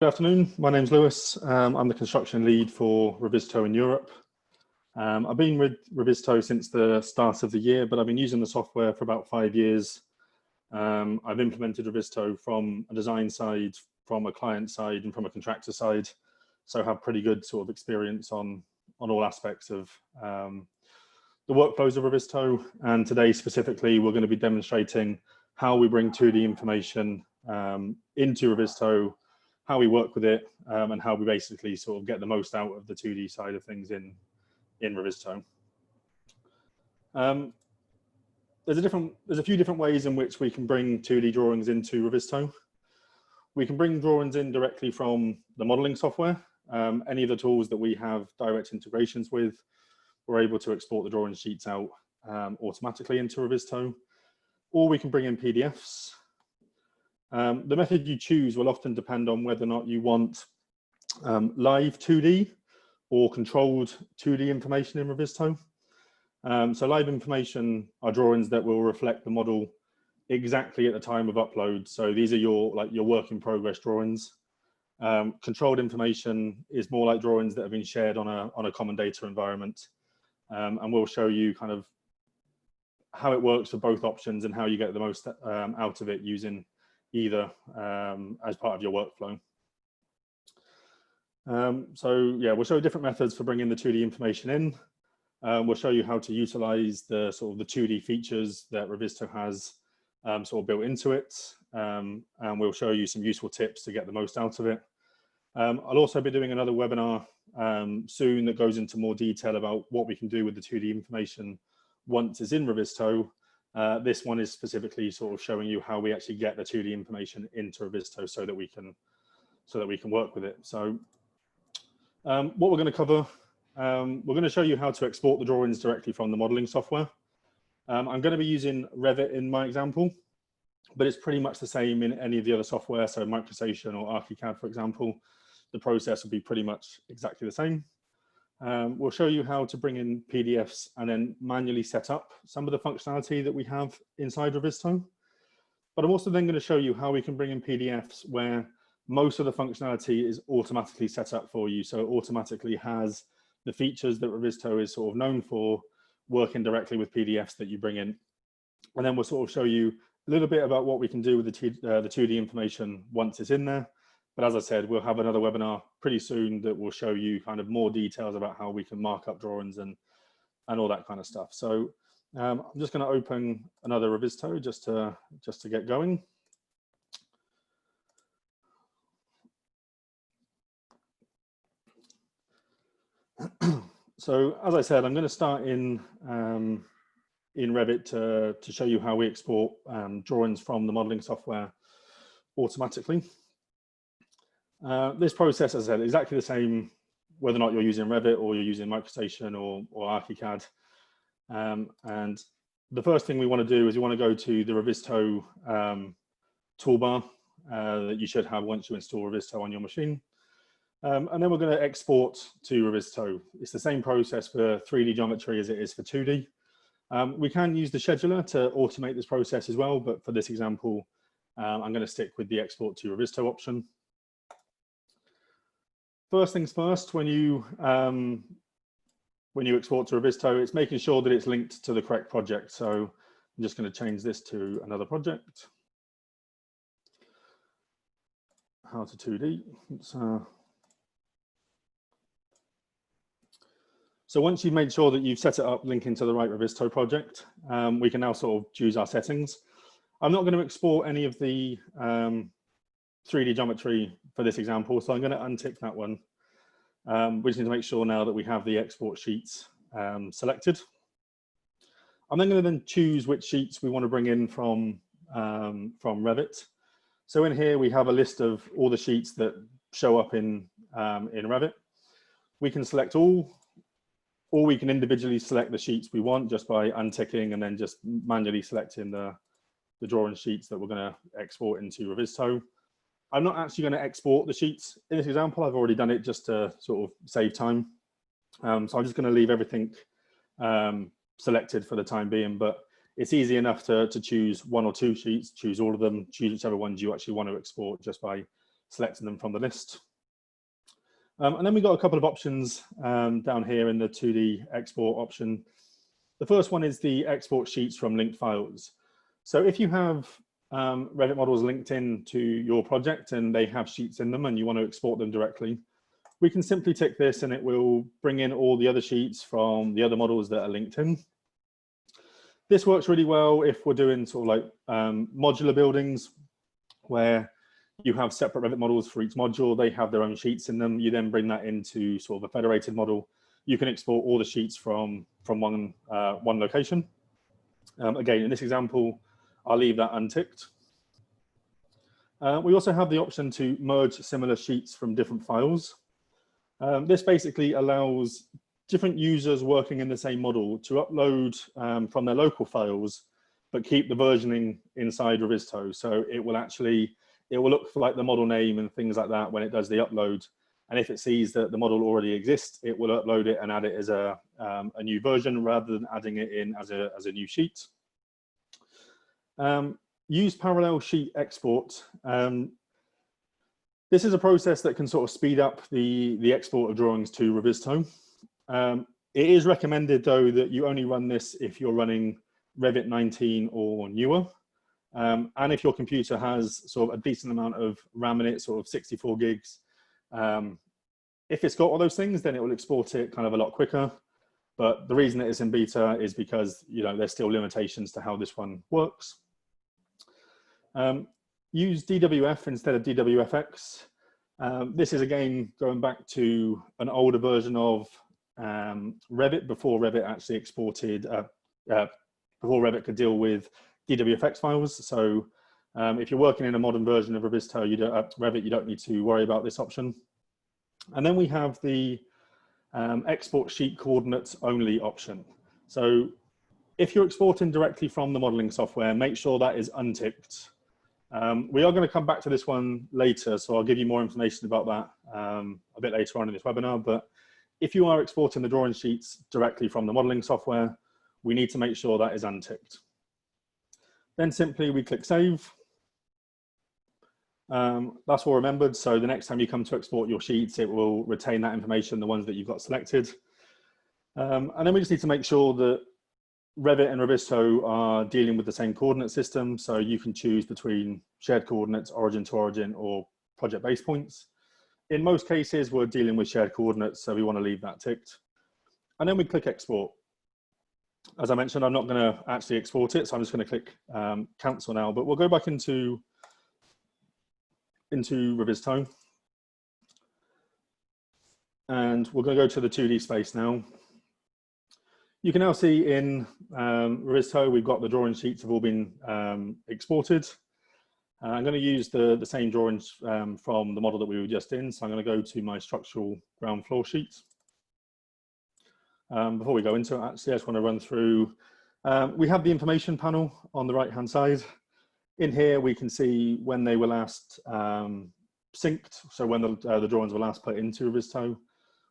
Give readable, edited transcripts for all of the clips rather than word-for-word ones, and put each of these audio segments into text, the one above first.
Good afternoon, my name's Lewis. I'm the construction lead for Revizto in Europe. I've been with Revizto since the start of the year, but I've been using the software for about 5 years. I've implemented Revizto from a design side, from a client side, and from a contractor side. So I have pretty good sort of experience on all aspects of the workflows of Revizto. And today specifically, we're going to be demonstrating how we bring 2D information into Revizto, how we work with it, and how we basically sort of get the most out of the 2D side of things in Revizto. There's a few different ways in which we can bring 2D drawings into Revizto. We can bring drawings in directly from the modeling software. Any of the tools that we have direct integrations with, we're able to export the drawing sheets out automatically into Revizto, or we can bring in PDFs. The method you choose will often depend on whether or not you want live 2D or controlled 2D information in Revizto. So live information are drawings that will reflect the model exactly at the time of upload. So these are your work in progress drawings. Controlled information is more like drawings that have been shared on a common data environment. And we'll show you kind of how it works for both options and how you get the most out of it using either as part of your workflow. So yeah, we'll show different methods for bringing the 2D information in. We'll show you how to utilize the sort of the 2D features that Revizto has sort of built into it, and we'll show you some useful tips to get the most out of it. I'll also be doing another webinar soon that goes into more detail about what we can do with the 2D information once it's in Revizto. This one is specifically sort of showing you how we actually get the 2D information into Revizto so that we can work with it. So what we're going to cover, we're going to show you how to export the drawings directly from the modeling software. I'm going to be using Revit in my example, but it's pretty much the same in any of the other software. So MicroStation or ArchiCAD, for example, the process will be pretty much exactly the same. We'll show you how to bring in PDFs and then manually set up some of the functionality that we have inside Revizto. But I'm also then going to show you how we can bring in PDFs where most of the functionality is automatically set up for you. So it automatically has the features that Revizto is sort of known for working directly with PDFs that you bring in. And then we'll sort of show you a little bit about what we can do with the 2D information once it's in there. But as I said, we'll have another webinar pretty soon that will show you kind of more details about how we can mark up drawings and all that kind of stuff. So I'm just going to open another Revizto just to get going. So as I said, I'm going to start in Revit to show you how we export drawings from the modeling software automatically. This process, as I said, is exactly the same whether or not you're using Revit or you're using MicroStation or ArchiCAD. And the first thing we want to do is we want to go to the Revizto toolbar that you should have once you install Revizto on your machine. And then we're going to export to Revizto. It's the same process for 3D geometry as it is for 2D. We can use the scheduler to automate this process as well, but for this example, I'm going to stick with the export to Revizto option. First things first, when you export to Revizto, it's making sure that it's linked to the correct project. So I'm just going to change this to another project. How to 2D. So once you've made sure that you've set it up linking to the right Revizto project, we can now sort of choose our settings. I'm not going to export any of the 3D geometry for this example, so I'm going to untick that one. We just need to make sure now that we have the export sheets selected. I'm then going to choose which sheets we want to bring in from Revit. So in here we have a list of all the sheets that show up in Revit. We can select all, or we can individually select the sheets we want just by unticking and then just manually selecting the drawing sheets that we're going to export into Revizto. I'm not actually going to export the sheets in this example. I've already done it just to sort of save time. So I'm just going to leave everything selected for the time being, but it's easy enough to choose one or two sheets, choose all of them, choose whichever ones you actually want to export just by selecting them from the list. And then we got a couple of options down here in the 2D export option. The first one is the export sheets from linked files. So if you have Revit models linked in to your project and they have sheets in them and you want to export them directly, we can simply tick this and it will bring in all the other sheets from the other models that are linked in. This works really well if we're doing sort of like modular buildings where you have separate Revit models for each module. They have their own sheets in them. You then bring that into sort of a federated model. You can export all the sheets from one location. Again, in this example, I'll leave that unticked. We also have the option to merge similar sheets from different files. This basically allows different users working in the same model to upload from their local files, but keep the versioning inside Revizto. So it will look for like the model name and things like that when it does the upload. And if it sees that the model already exists, it will upload it and add it as a new version rather than adding it in as a new sheet. Use parallel sheet export. This is a process that can sort of speed up the export of drawings to Revizto. It is recommended though that you only run this if you're running Revit 19 or newer. And if your computer has sort of a decent amount of RAM in it, sort of 64 gigs, if it's got all those things, then it will export it kind of a lot quicker. But the reason it is in beta is because, you know, there's still limitations to how this one works. Use DWF instead of DWFX. This is again going back to an older version of Revit before Revit actually exported, before Revit could deal with DWFX files. So if you're working in a modern version of Revizto, Revit, you don't need to worry about this option. And then we have the export sheet coordinates only option. So if you're exporting directly from the modeling software, make sure that is unticked. We are going to come back to this one later, so I'll give you more information about that a bit later on in this webinar. But if you are exporting the drawing sheets directly from the modeling software, we need to make sure that is unticked. Then simply we click save. That's all remembered. So the next time you come to export your sheets, it will retain that information, the ones that you've got selected. And then we just need to make sure that Revit and Revizto are dealing with the same coordinate system. So you can choose between shared coordinates, origin to origin, or project base points. In most cases, we're dealing with shared coordinates, so we want to leave that ticked. And then we click export. As I mentioned, I'm not going to actually export it, so I'm just going to click cancel now. But we'll go back into Revizto. And we're going to go to the 2D space now. You can now see in Revizto, we've got the drawing sheets have all been exported. I'm going to use the same drawings from the model that we were just in. So I'm going to go to my structural ground floor sheet. Before we go into it, actually, I just want to run through. We have the information panel on the right-hand side. In here, we can see when they were last synced, so when the drawings were last put into Revizto.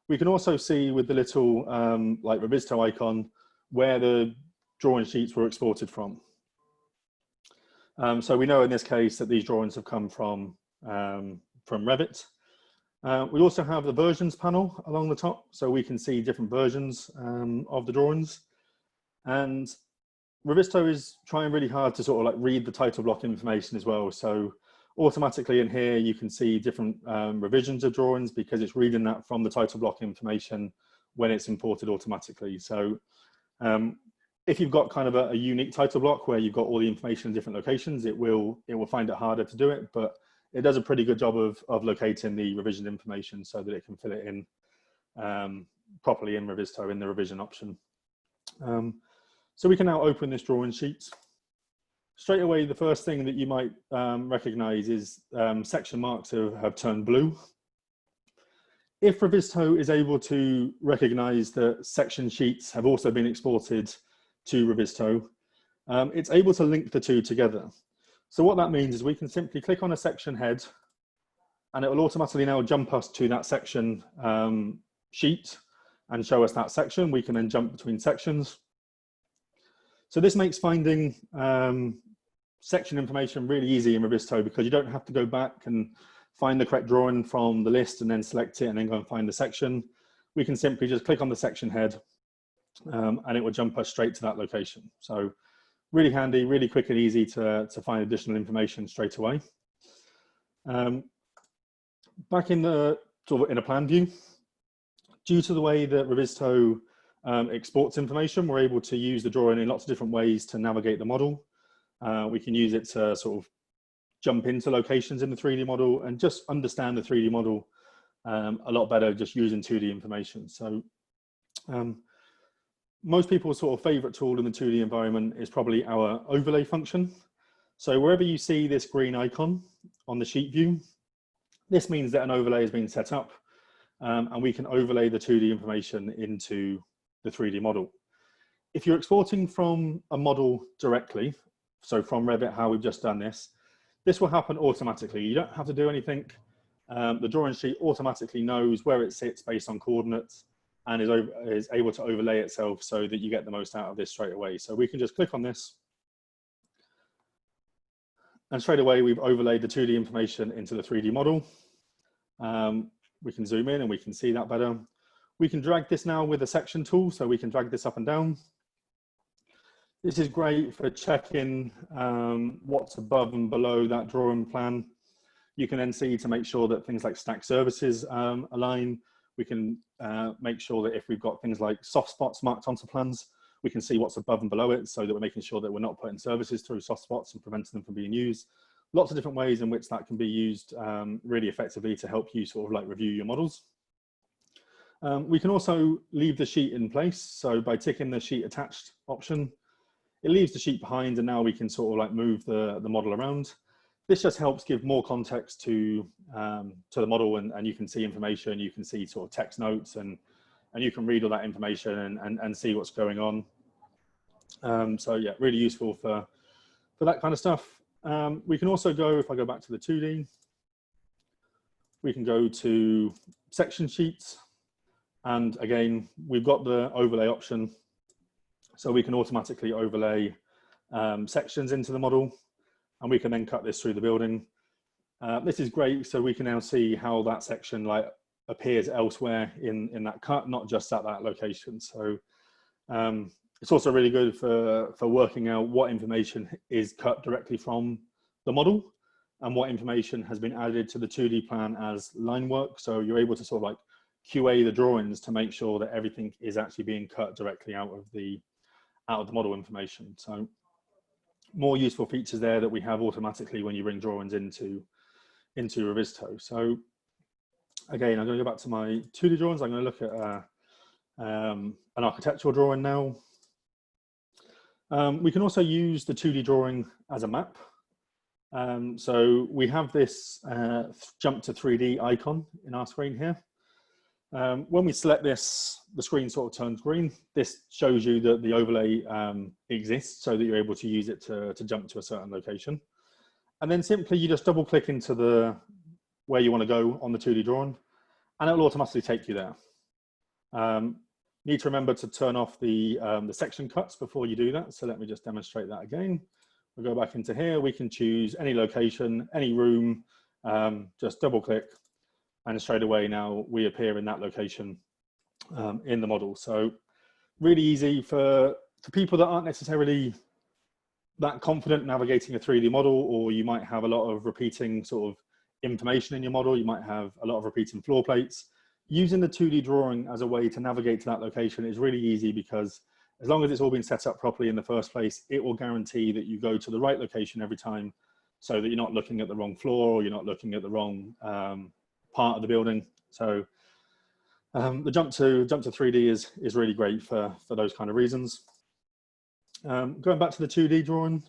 We can also see with the little like Revizto icon where the drawing sheets were exported from. So we know in this case that these drawings have come from Revit. We also have the versions panel along the top, so we can see different versions of the drawings. And Revizto is trying really hard to sort of like read the title block information as well. So automatically in here, you can see different revisions of drawings because it's reading that from the title block information when it's imported automatically. So if you've got kind of a unique title block where you've got all the information in different locations, it will find it harder to do it, but it does a pretty good job of locating the revision information so that it can fill it in properly in Revizto in the revision option. So we can now open this drawing sheet. Straight away, the first thing that you might recognize is section marks have turned blue. If Revizto is able to recognize that section sheets have also been exported to Revizto, it's able to link the two together. So what that means is we can simply click on a section head and it will automatically now jump us to that section sheet and show us that section. We can then jump between sections. So this makes finding section information really easy in Revizto because you don't have to go back and find the correct drawing from the list and then select it and then go and find the section, we can simply just click on the section head and it will jump us straight to that location. So really handy, really quick and easy to find additional information straight away. Back in the in a plan view, due to the way that Revizto exports information, we're able to use the drawing in lots of different ways to navigate the model. We can use it to sort of jump into locations in the 3D model and just understand the 3D model a lot better just using 2D information. So most people's sort of favorite tool in the 2D environment is probably our overlay function. So wherever you see this green icon on the sheet view, this means that an overlay has been set up and we can overlay the 2D information into the 3D model. If you're exporting from a model directly, so from Revit, how we've just done this, this will happen automatically. You don't have to do anything. The drawing sheet automatically knows where it sits based on coordinates and is able to overlay itself so that you get the most out of this straight away. So we can just click on this and straight away we've overlaid the 2D information into the 3D model. We can zoom in and we can see that better. We can drag this now with a section tool, so we can drag this up and down. This is great for checking what's above and below that drawing plan. You can then see to make sure that things like stack services align. We can make sure that if we've got things like soft spots marked onto plans, we can see what's above and below it so that we're making sure that we're not putting services through soft spots and preventing them from being used. Lots of different ways in which that can be used really effectively to help you sort of like review your models. We can also leave the sheet in place. So by ticking the sheet attached option, it leaves the sheet behind and now we can sort of like move the model around. This just helps give more context to the model and you can see information, you can see sort of text notes and you can read all that information and see what's going on. So yeah, really useful for that kind of stuff. We can also go, if I go back to the 2D, we can go to section sheets. And again, we've got the overlay option. So we can automatically overlay sections into the model and we can then cut this through the building. This is great. So we can now see how that section like appears elsewhere in that cut, not just at that location. So it's also really good for working out what information is cut directly from the model and what information has been added to the 2D plan as line work. So you're able to sort of like QA the drawings to make sure that everything is actually being cut directly out of the model information. So more useful features there that we have automatically when you bring drawings into Revizto. So again, I'm going to go back to my 2D drawings. I'm going to look at an architectural drawing now. We can also use the 2D drawing as a map. So we have this jump to 3D icon in our screen here. When we select this, the screen sort of turns green. This shows you that the overlay exists so that you're able to use it to jump to a certain location. And then simply you just double click into where you want to go on the 2D drawing and it will automatically take you there. Need to remember to turn off the section cuts before you do that. So let me just demonstrate that again. We'll go back into here. We can choose any location, any room, just double click and straight away now we appear in that location in the model. So really easy for people that aren't necessarily that confident navigating a 3D model, or you might have a lot of repeating sort of information in your model. You might have a lot of repeating floor plates. Using the 2D drawing as a way to navigate to that location is really easy because as long as it's all been set up properly in the first place, it will guarantee that you go to the right location every time so that you're not looking at the wrong floor or you're not looking at the wrong part of the building. So the jump to 3D is really great for those kind of reasons. Going back to the 2D drawing,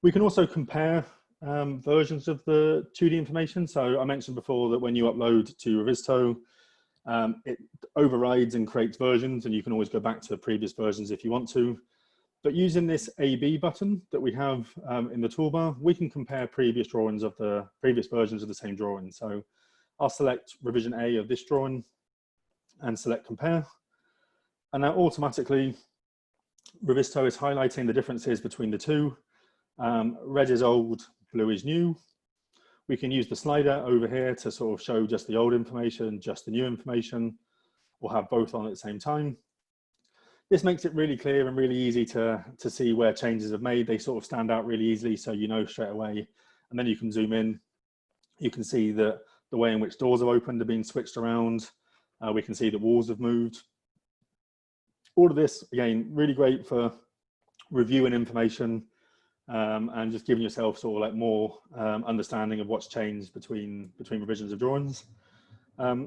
we can also compare versions of the 2D information. So I mentioned before that when you upload to Revizto, it overrides and creates versions, and you can always go back to previous versions if you want to. But using this AB button that we have in the toolbar, we can compare previous drawings of the previous versions of the same drawing. So I'll select revision A of this drawing and select compare. And now automatically, Revizto is highlighting the differences between the two. Red is old, blue is new. We can use the slider over here to sort of show just the old information, just the new information, or have both on at the same time. This makes it really clear and really easy to see where changes have made. They sort of stand out really easily, so you know straight away. And then you can zoom in. You can see that the way in which doors have opened have been switched around. We can see that walls have moved. All of this, again, really great for reviewing information and just giving yourself sort of like more understanding of what's changed between revisions of drawings.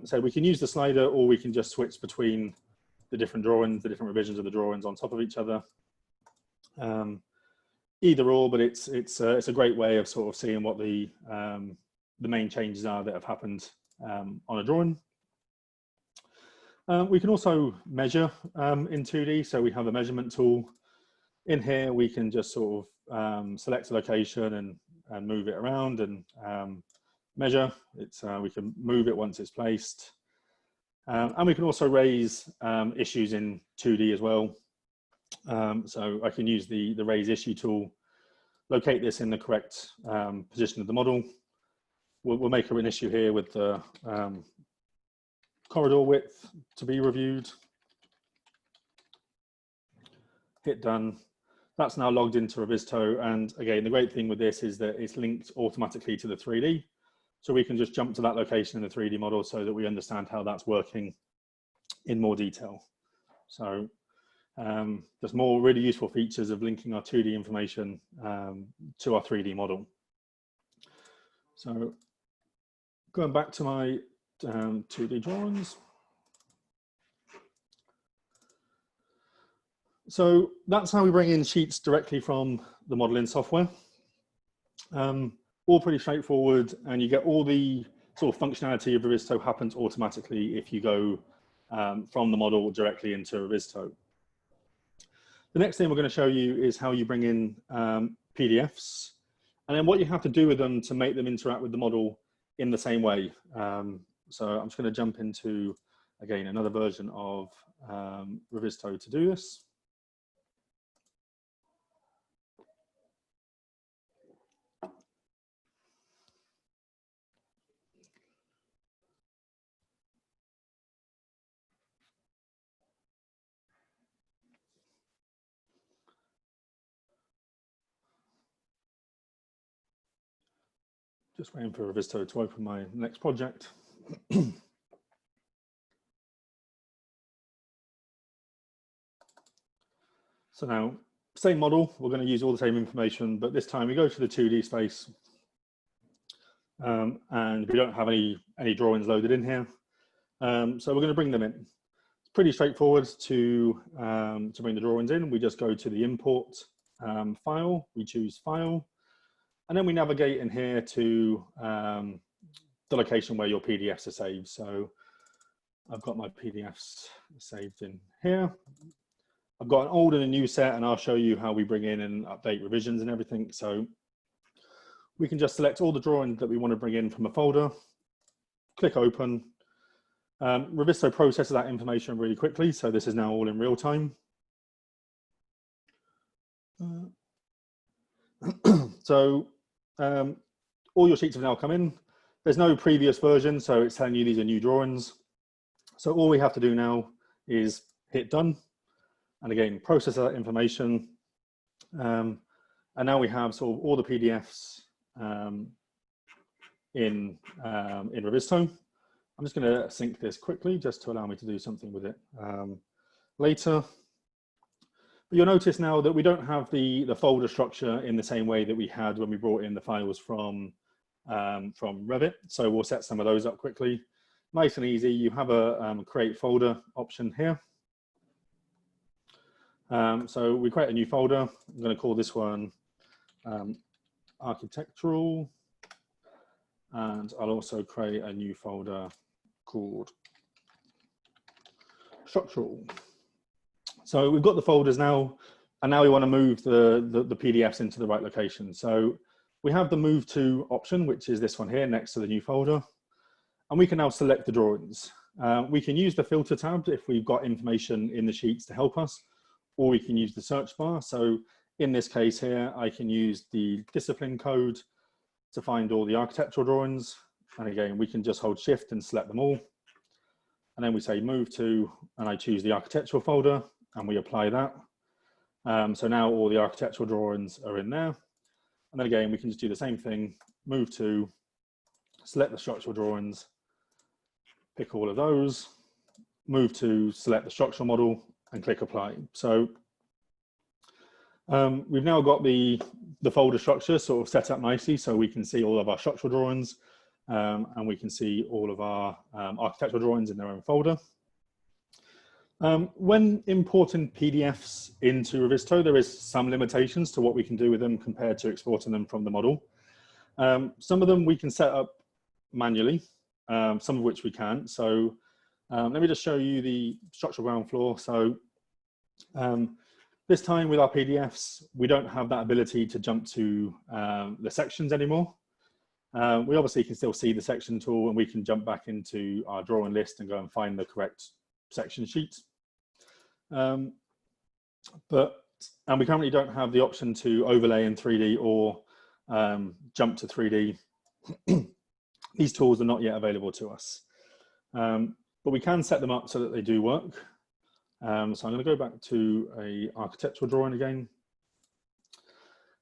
So we can use the slider, or we can just switch between the different drawings, the different revisions of the drawings on top of each other. Either or, but it's a great way of sort of seeing what the main changes are that have happened on a drawing. We can also measure in 2D, so we have a measurement tool. In here, we can just sort of select a location and move it around and measure. We can move it once it's placed. And we can also raise issues in 2D as well. So I can use the raise issue tool, locate this in the correct position of the model. We'll make an issue here with the corridor width to be reviewed. Hit done. That's now logged into Revizto. And again, the great thing with this is that it's linked automatically to the 3D. So we can just jump to that location in the 3D model so that we understand how that's working in more detail. So there's more really useful features of linking our 2D information to our 3D model. So going back to my 2D drawings. So that's how we bring in sheets directly from the modeling software. All pretty straightforward, and you get all the sort of functionality of Revizto happens automatically if you go from the model directly into Revizto. The next thing we're going to show you is how you bring in PDFs, and then what you have to do with them to make them interact with the model in the same way. So I'm just going to jump into, again, another version of Revizto to do this. Just waiting for Revizto to open my next project. So now, same model, we're going to use all the same information, but this time we go to the 2D space and we don't have any drawings loaded in here. So we're going to bring them in. It's pretty straightforward to bring the drawings in. We just go to the import file, we choose file, and then we navigate in here to the location where your PDFs are saved. So I've got my PDFs saved in here. I've got an old and a new set, and I'll show you how we bring in and update revisions and everything. So we can just select all the drawings that we want to bring in from a folder, click open. Revizto processes that information really quickly, so this is now all in real time. So all your sheets have now come in. There's no previous version, so it's telling you these are new drawings. So all we have to do now is hit done. And again, process that information. And now we have sort of all the PDFs in Revizto. I'm just going to sync this quickly just to allow me to do something with it later. But you'll notice now that we don't have the folder structure in the same way that we had when we brought in the files from Revit. So we'll set some of those up quickly. Nice and easy. You have a create folder option here. So we create a new folder. I'm going to call this one architectural, and I'll also create a new folder called structural. So we've got the folders now, and now we want to move the PDFs into the right location. So we have the move to option, which is this one here next to the new folder, and we can now select the drawings. We can use the filter tab if we've got information in the sheets to help us, or we can use the search bar. So in this case here, I can use the discipline code to find all the architectural drawings. And again, we can just hold Shift and select them all. And then we say move to, and I choose the architectural folder and we apply that. So now all the architectural drawings are in there. And then again, we can just do the same thing, move to, select the structural drawings, pick all of those, move to select the structural model and click apply. So we've now got the folder structure sort of set up nicely so we can see all of our structural drawings and we can see all of our architectural drawings in their own folder. When importing PDFs into Revizto, there is some limitations to what we can do with them compared to exporting them from the model. Some of them we can set up manually, some of which we can't. So let me just show you the structural ground floor. So this time with our PDFs, we don't have that ability to jump to the sections anymore. We obviously can still see the section tool and we can jump back into our drawing list and go and find the correct section sheet. And we currently don't have the option to overlay in 3D or jump to 3D. These tools are not yet available to us, but we can set them up so that they do work. So I'm going to go back to a architectural drawing again.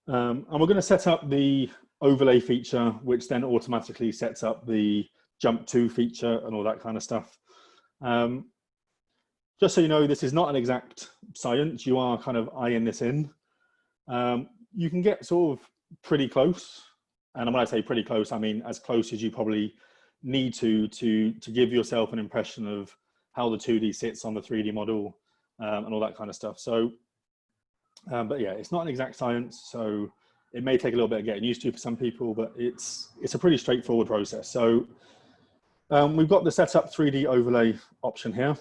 And we're going to set up the overlay feature, which then automatically sets up the jump to feature and all that kind of stuff. Just so you know, this is not an exact science. You are kind of eyeing this in. You can get sort of pretty close. And when I say pretty close, I mean as close as you probably need to give yourself an impression of how the 2D sits on the 3D model and all that kind of stuff. So, but yeah, it's not an exact science. So it may take a little bit of getting used to for some people, but it's a pretty straightforward process. So we've got the setup 3D overlay option here.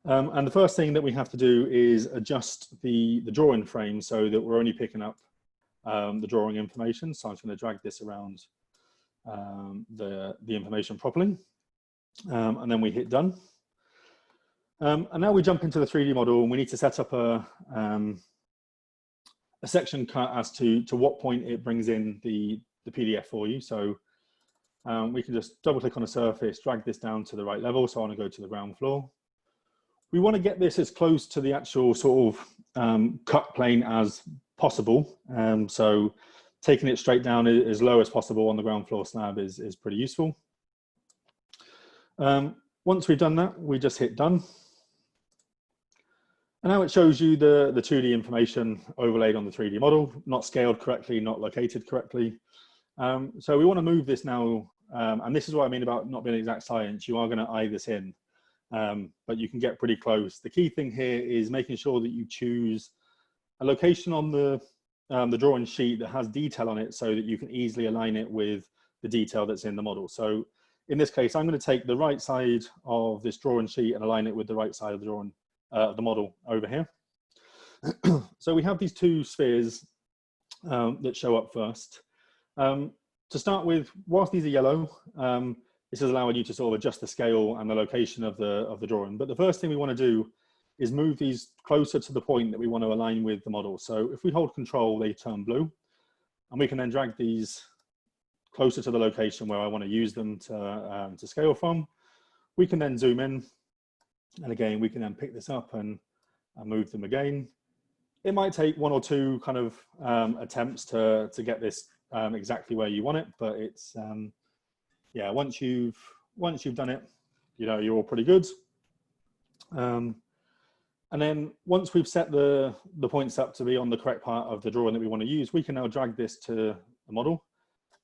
And the first thing that we have to do is adjust the drawing frame so that we're only picking up the drawing information. So I'm just going to drag this around the information properly. And then we hit done. And now we jump into the 3D model and we need to set up a section cut as to what point it brings in the PDF for you. So we can just double click on a surface, drag this down to the right level. So I want to go to the ground floor. We want to get this as close to the actual sort of cut plane as possible. So taking it straight down as low as possible on the ground floor slab is pretty useful. Once we've done that, we just hit done. And now it shows you the 2D information overlaid on the 3D model, not scaled correctly, not located correctly. So we want to move this now, and this is what I mean about not being exact science. You are going to eye this in. But you can get pretty close. The key thing here is making sure that you choose a location on the drawing sheet that has detail on it so that you can easily align it with the detail that's in the model. So in this case, I'm going to take the right side of this drawing sheet and align it with the right side of the drawing, the model over here. So we have these two spheres that show up first. To start with, whilst these are yellow, this is allowing you to sort of adjust the scale and the location of the drawing. But the first thing we want to do is move these closer to the point that we want to align with the model. So if we hold Control, they turn blue, and we can then drag these closer to the location where I want to use them to scale from. We can then zoom in, and again, we can then pick this up and move them again. It might take one or two kind of attempts to get this exactly where you want it, but it's yeah, once you've done it, you know, you're all pretty good. And then once we've set the points up to be on the correct part of the drawing that we want to use, we can now drag this to the model.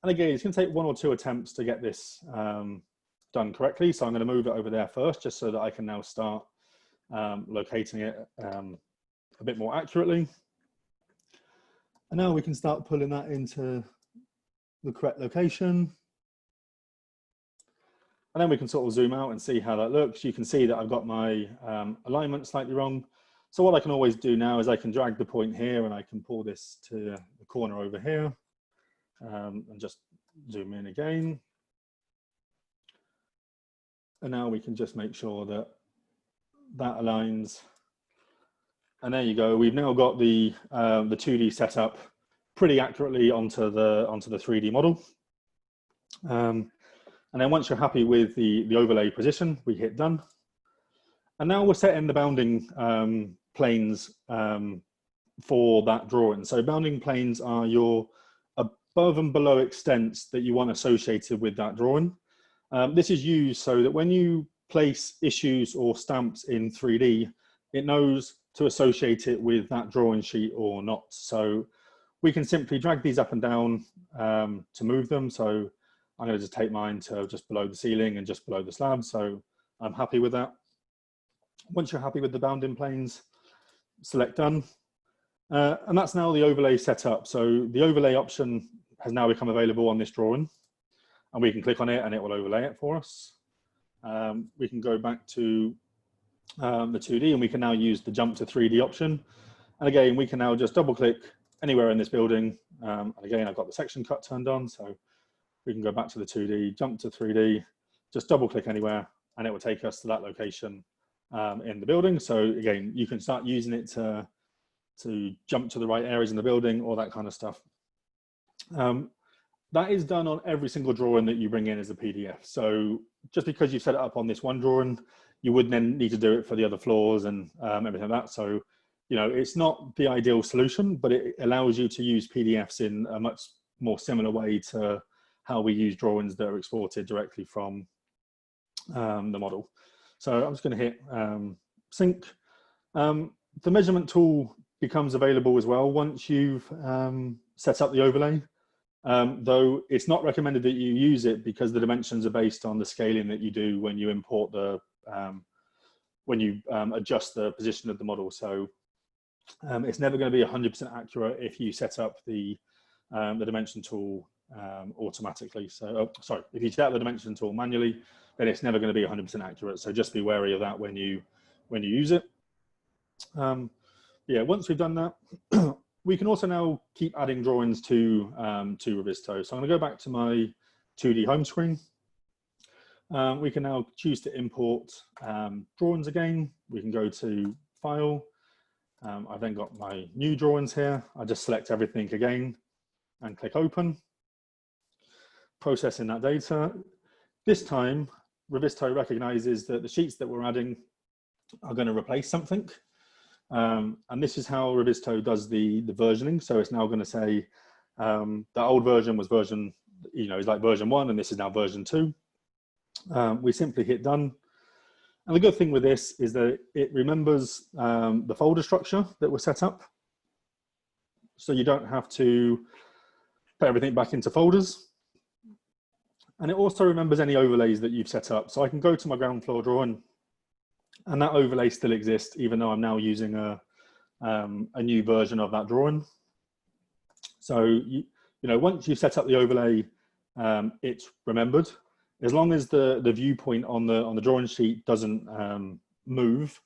And again, it's going to take one or two attempts to get this done correctly. So I'm going to move it over there first, just so that I can now start locating it a bit more accurately. And now we can start pulling that into the correct location. And then we can sort of zoom out and see how that looks. You can see that I've got my alignment slightly wrong. So what I can always do now is I can drag the point here and I can pull this to the corner over here and just zoom in again. And now we can just make sure that that aligns. And there you go. We've now got the 2D setup pretty accurately onto the 3D model. And then once you're happy with the overlay position, we hit done. And now we're setting the bounding planes for that drawing. So bounding planes are your above and below extents that you want associated with that drawing. This is used so that when you place issues or stamps in 3D, it knows to associate it with that drawing sheet or not. So we can simply drag these up and down to move them. So I'm going to just take mine to just below the ceiling and just below the slab. So I'm happy with that. Once you're happy with the bounding planes, select done. And that's now the overlay set up. So the overlay option has now become available on this drawing, and we can click on it and it will overlay it for us. We can go back to the 2D and we can now use the jump to 3D option. And again, we can now just double click anywhere in this building. And again, I've got the section cut turned on, so we can go back to the 2D, jump to 3D, just double click anywhere, and it will take us to that location in the building. So again, you can start using it to jump to the right areas in the building, all that kind of stuff. That is done on every single drawing that you bring in as a PDF. So just because you set it up on this one drawing, you would then need to do it for the other floors and everything like that. So, you know, it's not the ideal solution, but it allows you to use PDFs in a much more similar way to how we use drawings that are exported directly from the model. So I'm just going to hit sync. The measurement tool becomes available as well once you've set up the overlay, though it's not recommended that you use it because the dimensions are based on the scaling that you do when you import the adjust the position of the model. So it's never going to be 100% accurate if you set up the dimension tool automatically. So sorry, if you set up the dimension tool manually, then it's never going to be 100% accurate. So just be wary of that when you use it. Yeah, once we've done that, we can also now keep adding drawings to Revizto. So I'm going to go back to my 2D home screen. We can now choose to import drawings again. We can go to File. I've then got my new drawings here. I just select everything again and click Open. Processing that data. This time, Revizto recognizes that the sheets that we're adding are going to replace something. And this is how Revizto does the versioning. So it's now going to say the old version was version, is like version 1, and this is now version 2. We simply hit done. And the good thing with this is that it remembers the folder structure that was set up. So you don't have to put everything back into folders. And it also remembers any overlays that you've set up. So I can go to my ground floor drawing, and that overlay still exists, even though I'm now using a new version of that drawing. So once you set up the overlay, it's remembered. As long as the viewpoint on the drawing sheet doesn't move,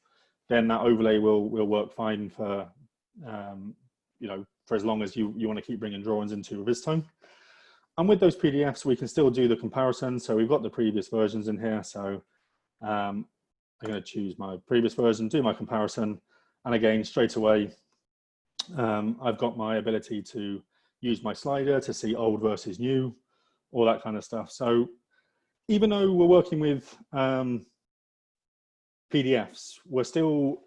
then that overlay will work fine for for as long as you want to keep bringing drawings into Revizto. And with those PDFs, we can still do the comparison. So we've got the previous versions in here. So I'm going to choose my previous version, do my comparison. And again, straight away, I've got my ability to use my slider to see old versus new, all that kind of stuff. So even though we're working with PDFs, we're still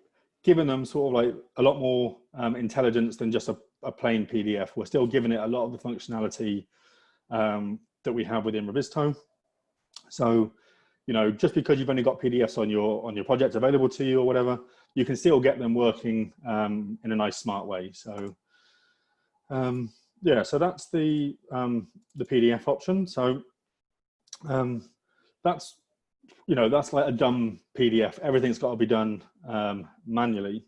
giving them sort of like a lot more intelligence than just a plain PDF. We're still giving it a lot of the functionality that we have within Revizto. So, just because you've only got PDFs on your project available to you or whatever, you can still get them working in a nice, smart way. So, yeah, so that's the PDF option. So that's like a dumb PDF. Everything's got to be done manually.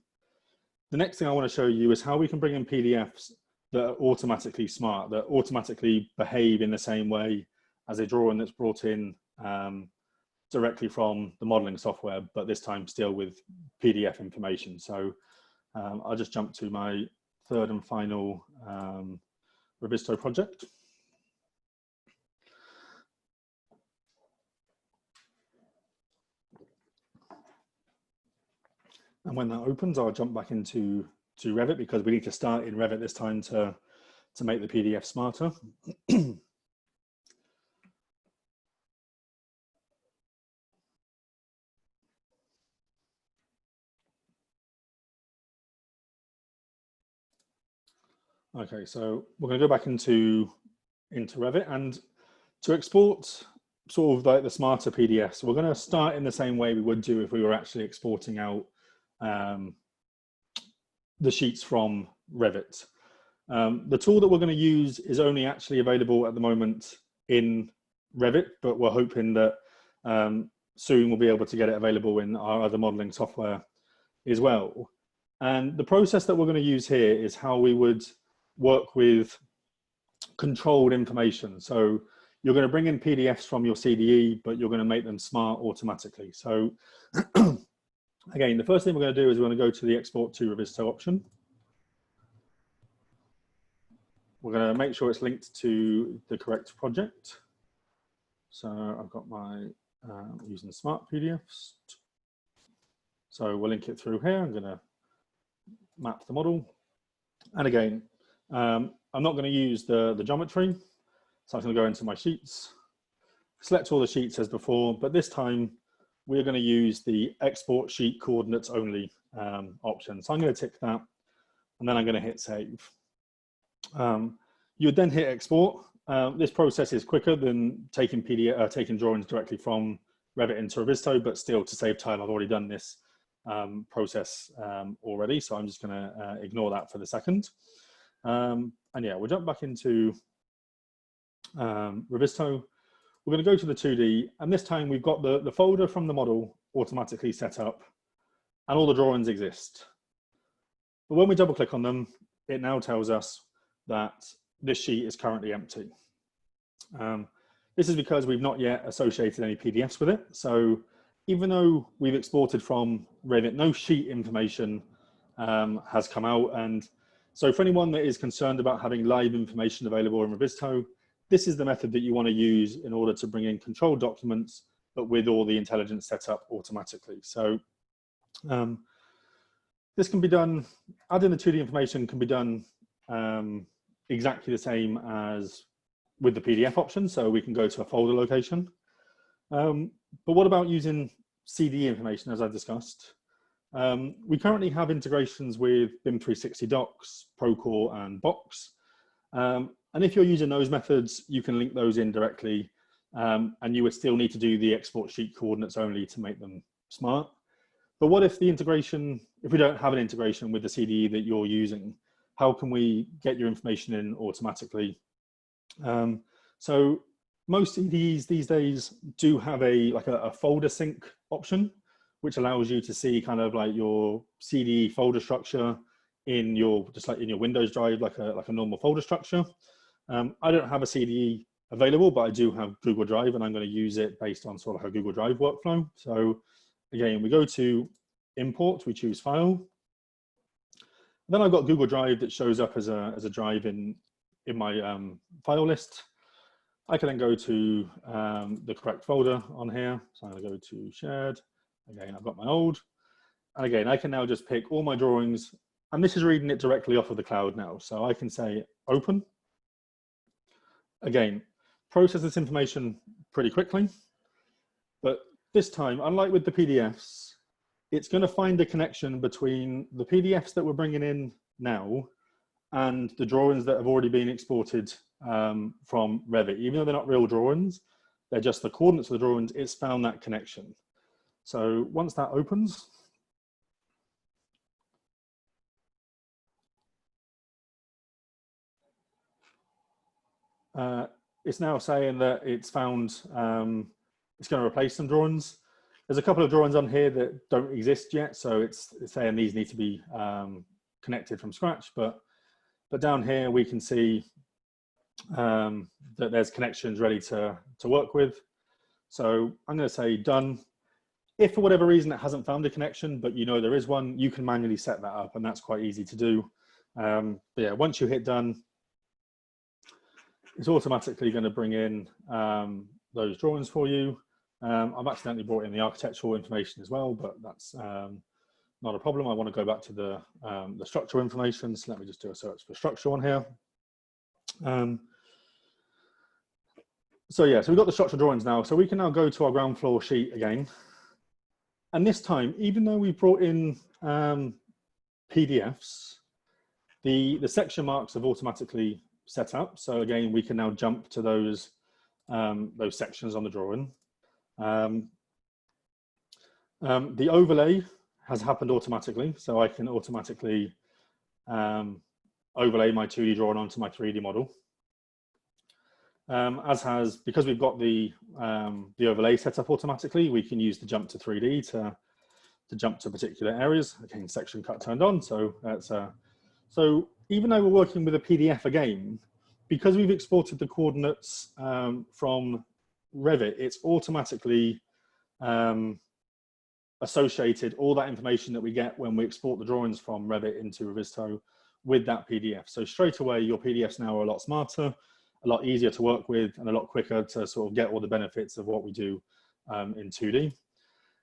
The next thing I want to show you is how we can bring in PDFs that are automatically smart, that automatically behave in the same way as a drawing that's brought in directly from the modeling software, but this time still with PDF information. So I'll just jump to my third and final Revizto project. And when that opens, I'll jump back into Revit because we need to start in Revit this time to to make the PDF smarter. Okay, so we're going to go back into Revit, and to export sort of like the smarter PDFs, we're going to start in the same way we would do if we were actually exporting out the sheets from Revit. The tool that we're going to use is only actually available at the moment in Revit, but we're hoping that soon we'll be able to get it available in our other modeling software as well. And the process that we're going to use here is how we would work with controlled information. So you're going to bring in PDFs from your CDE, but you're going to make them smart automatically. So again, the first thing we're going to do is we're going to go to the export to Revizto option. We're going to make sure it's linked to the correct project. So I've got my using smart PDFs. So we'll link it through here. I'm going to map the model. And again, I'm not going to use the geometry. So I'm going to go into my sheets, select all the sheets as before, but this time we're going to use the export sheet coordinates only option. So I'm going to tick that, and then I'm going to hit save. You would then hit export. This process is quicker than taking drawings directly from Revit into Revizto, but still, to save time, I've already done this process already, so I'm just going to ignore that for the second. And yeah, we'll jump back into Revizto. We're going to go to the 2D, and this time we've got the folder from the model automatically set up, and all the drawings exist. But when we double click on them, it now tells us that this sheet is currently empty. This is because we've not yet associated any PDFs with it. So even though we've exported from Revit, no sheet information has come out. And so for anyone that is concerned about having live information available in Revizto, this is the method that you want to use in order to bring in controlled documents, but with all the intelligence set up automatically. So this can be done, adding the 2D information can be done exactly the same as with the PDF option. So we can go to a folder location. But what about using CDE information, as I discussed? We currently have integrations with BIM 360 Docs, Procore, and Box. And if you're using those methods, you can link those in directly, and you would still need to do the export sheet coordinates only to make them smart. But what if the integration, if we don't have an integration with the CDE that you're using, how can we get your information in automatically? So most CDEs these days do have a folder sync option, which allows you to see kind of like your CDE folder structure in your, just like in your Windows drive, like a normal folder structure. I don't have a CDE available, but I do have Google Drive, and I'm going to use it based on sort of a Google Drive workflow. So again, we go to import, we choose file. Then I've got Google Drive that shows up as a drive in my file list. I can then go to the correct folder on here. So I'm going to go to shared. Again, I've got my old. And again, I can now just pick all my drawings, and this is reading it directly off of the cloud now. So I can say open. Again, process this information pretty quickly, but this time, unlike with the PDFs, it's going to find a connection between the PDFs that we're bringing in now and the drawings that have already been exported from Revit. Even though they're not real drawings, they're just the coordinates of the drawings, it's found that connection. So once that opens, it's now saying that it's found, it's going to replace some drawings. There's a couple of drawings on here that don't exist yet, so it's saying these need to be connected from scratch. But down here we can see that there's connections ready to work with. So I'm going to say done. If for whatever reason it hasn't found a connection, but you know there is one, you can manually set that up, and that's quite easy to do. But yeah, once you hit done, it's automatically going to bring in those drawings for you. I've accidentally brought in the architectural information as well, but that's not a problem. I want to go back to the structural information, so let me just do a search for structure on here. So yeah, so we've got the structural drawings now. So we can now go to our ground floor sheet again. And this time, even though we brought in PDFs, the section marks have automatically set up. So again, we can now jump to those sections on the drawing. The overlay has happened automatically. So I can automatically overlay my 2D drawing onto my 3D model. Because we've got the overlay set up automatically, we can use the jump to 3D to jump to particular areas. Again, section cut turned on. So that's so even though we're working with a PDF again, because we've exported the coordinates from Revit, it's automatically associated all that information that we get when we export the drawings from Revit into Revizto with that PDF. So straight away, your PDFs now are a lot smarter, a lot easier to work with, and a lot quicker to sort of get all the benefits of what we do in 2D.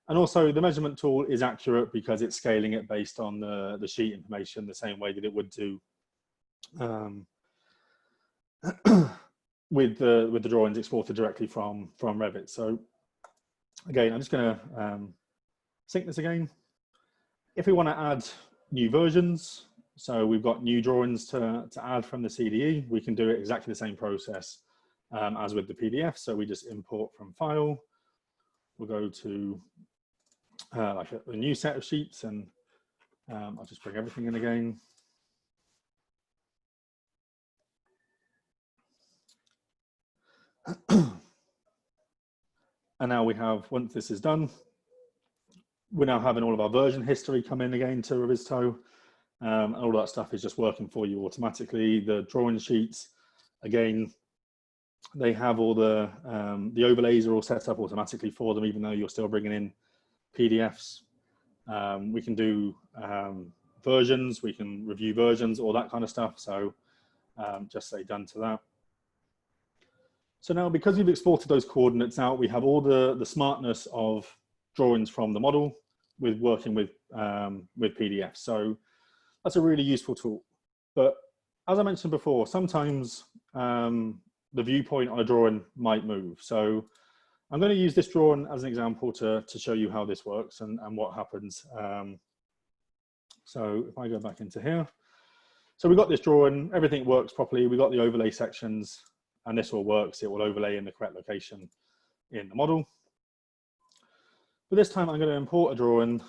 And also the measurement tool is accurate because it's scaling it based on the sheet information the same way that it would do with the drawings exported directly from Revit. So again, I'm just going to sync this again. If we want to add new versions, so we've got new drawings to add from the CDE, we can do it exactly the same process as with the PDF. So we just import from file. We'll go to like a new set of sheets, and I'll just bring everything in again. And now we have, once this is done, we're now having all of our version history come in again to Revizto. And all that stuff is just working for you automatically. The drawing sheets, again, they have all the overlays are all set up automatically for them, even though you're still bringing in PDFs. We can do versions, we can review versions, all that kind of stuff. So just say done to that. So now, because we've exported those coordinates out, we have all the smartness of drawings from the model with working with PDFs. So that's a really useful tool. But as I mentioned before, sometimes the viewpoint on a drawing might move. So I'm going to use this drawing as an example to show you how this works and what happens. So if I go back into here, so we've got this drawing, everything works properly. We've got the overlay sections, and this all works. It will overlay in the correct location in the model. But this time I'm going to import a drawing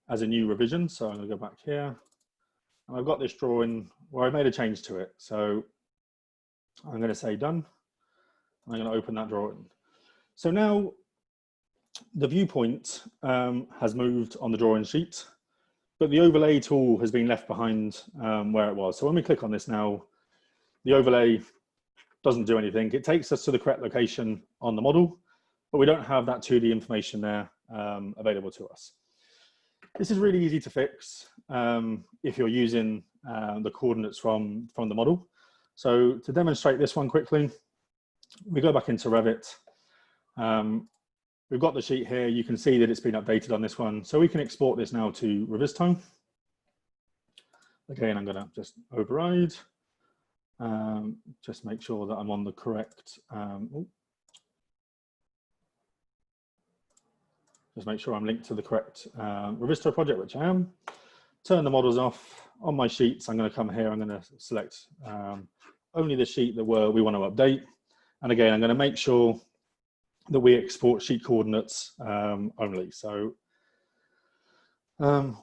as a new revision. So I'm going to go back here. And I've got this drawing where I made a change to it. So I'm going to say done. I'm going to open that drawing. So now the viewpoint has moved on the drawing sheet, but the overlay tool has been left behind where it was. So when we click on this now, the overlay doesn't do anything. It takes us to the correct location on the model, but we don't have that 2D information there available to us. This is really easy to fix if you're using the coordinates from the model. So to demonstrate this one quickly, we go back into Revit. We've got the sheet here. You can see that it's been updated on this one. So we can export this now to Revizto. Again, I'm going to just override. Just make sure that I'm on the correct. Just make sure I'm linked to the correct Revizto project, which I am. Turn the models off. On my sheets, I'm going to come here. I'm going to select only the sheet that we want to update. And again, I'm going to make sure that we export sheet coordinates only. So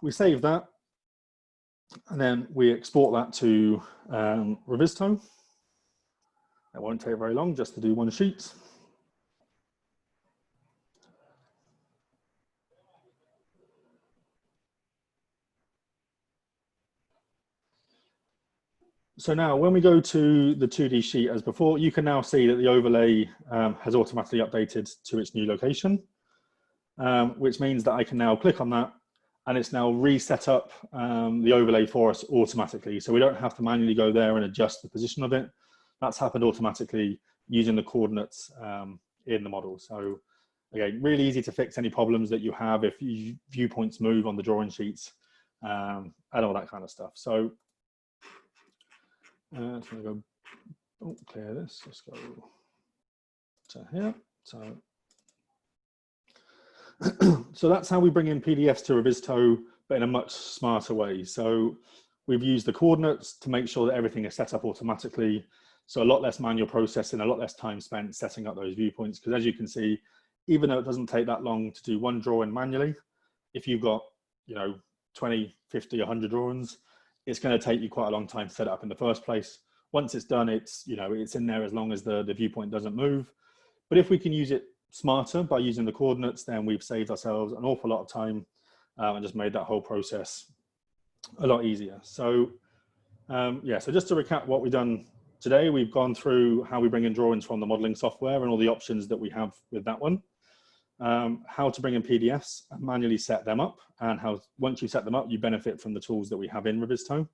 we save that, and then we export that to Revizto. It won't take very long just to do one sheet. So now when we go to the 2D sheet as before, you can now see that the overlay has automatically updated to its new location, which means that I can now click on that and it's now reset up the overlay for us automatically. So we don't have to manually go there and adjust the position of it. That's happened automatically using the coordinates in the model. So again, really easy to fix any problems that you have if viewpoints move on the drawing sheets and all that kind of stuff. So I'm going to go oh, clear this, let's go to here. So that's how we bring in PDFs to Revizto, but in a much smarter way. So we've used the coordinates to make sure that everything is set up automatically. So a lot less manual processing, a lot less time spent setting up those viewpoints. Because as you can see, even though it doesn't take that long to do one drawing manually, if you've got, 20, 50, 100 drawings, it's going to take you quite a long time to set it up in the first place. Once it's done, it's in there as long as the viewpoint doesn't move. But if we can use it smarter by using the coordinates, then we've saved ourselves an awful lot of time and just made that whole process a lot easier. So so just to recap what we've done today, we've gone through how we bring in drawings from the modeling software and all the options that we have with that one, how to bring in PDFs and manually set them up, and how once you set them up, you benefit from the tools that we have in Revizto.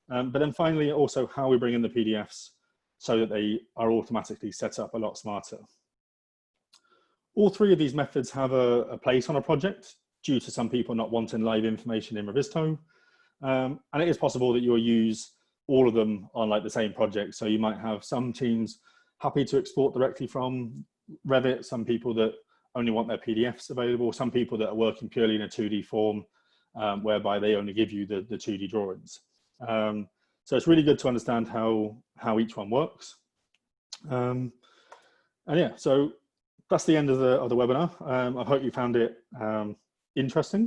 But then finally, also how we bring in the PDFs so that they are automatically set up a lot smarter. All three of these methods have a place on a project due to some people not wanting live information in Revizto. And it is possible that you'll use all of them on like the same project. So you might have some teams happy to export directly from Revit, some people that only want their PDFs available, some people that are working purely in a 2D form, whereby they only give you the 2D drawings. So it's really good to understand how each one works. And yeah, so that's the end of the webinar. I hope you found it interesting.